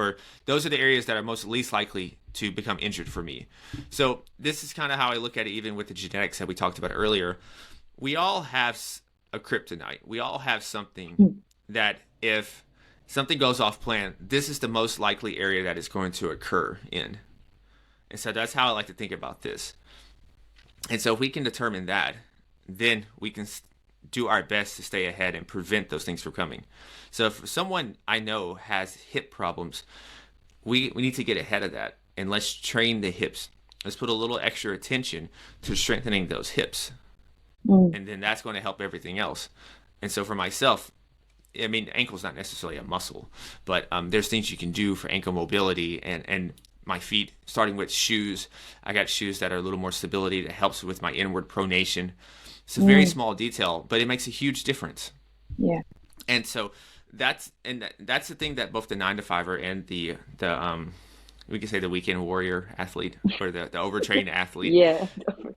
or those are the areas that are most least likely to become injured for me. So this is kind of how I look at it, even with the genetics that we talked about earlier. We all have a kryptonite. We all have something that if something goes off plan, this is the most likely area that it's going to occur in. And so that's how I like to think about this. And so if we can determine that, then we can do our best to stay ahead and prevent those things from coming. So if someone I know has hip problems, we need to get ahead of that, and let's train the hips. Let's put a little extra attention to strengthening those hips. And then that's going to help everything else. And so for myself, I mean, ankle's not necessarily a muscle, but there's things you can do for ankle mobility and my feet, starting with shoes. I got shoes that are a little more stability that helps with my inward pronation. It's a very small detail, but it makes a huge difference. Yeah. And so that's the thing that both the 9-to-5er and the we can say the weekend warrior athlete or the overtrained athlete. Yeah.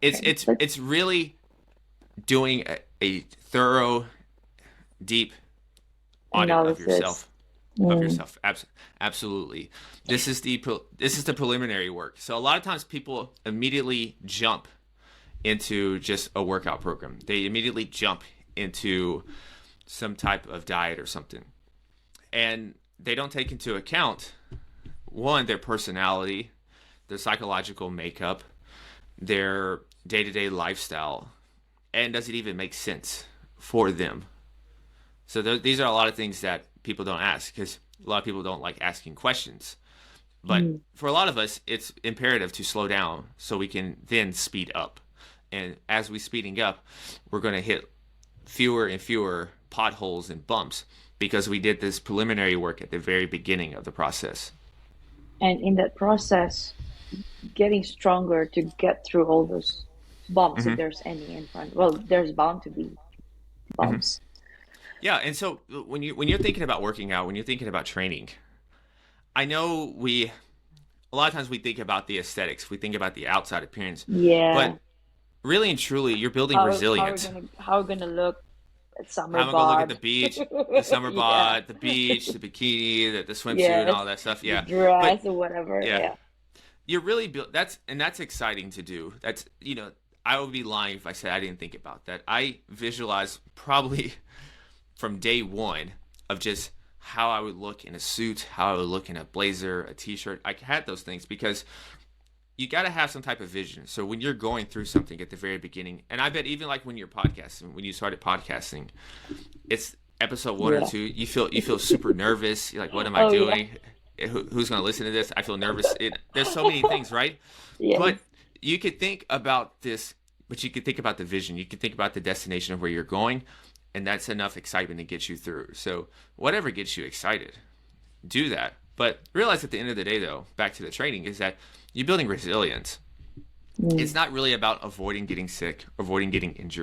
It's really doing a thorough, deep audit of yourself. Absolutely. This is the preliminary work. So a lot of times people immediately jump into just a workout program. They immediately jump into some type of diet or something, and they don't take into account, one, their personality, their psychological makeup, their day-to-day lifestyle, and does it even make sense for them? So these are a lot of things that people don't ask, because a lot of people don't like asking questions. But for a lot of us, it's imperative to slow down so we can then speed up. And as we're speeding up, we're going to hit fewer and fewer potholes and bumps because we did this preliminary work at the very beginning of the process. And in that process, getting stronger to get through all those bumps, if there's any in front. Well, there's bound to be bumps. Yeah, and so when you're thinking about working out, when you're thinking about training, I know a lot of times we think about the aesthetics, we think about the outside appearance. Yeah. But really and truly, you're building resilience. How we're gonna look at summer bod. How we're gonna look at the beach, the summer bod, the beach, the bikini, the swimsuit, and all that stuff. Yeah, the dress or whatever. Yeah. You're really that's exciting to do. That's, I would be lying if I said I didn't think about that. I visualize probably from day one of just how I would look in a suit, how I would look in a blazer, a t-shirt. I had those things because you got to have some type of vision. So when you're going through something at the very beginning, and I bet even like when you're podcasting, when you started podcasting, it's episode 1 or 2, you feel super nervous. You're like, what am I doing? Yeah. Who's going to listen to this? I feel nervous. There's so many things, right? Yeah. But you could think about this, but you could think about the vision. You could think about the destination of where you're going, and that's enough excitement to get you through. So whatever gets you excited, do that. But realize at the end of the day, though, back to the training, is that you're building resilience. It's not really about avoiding getting sick, avoiding getting injured.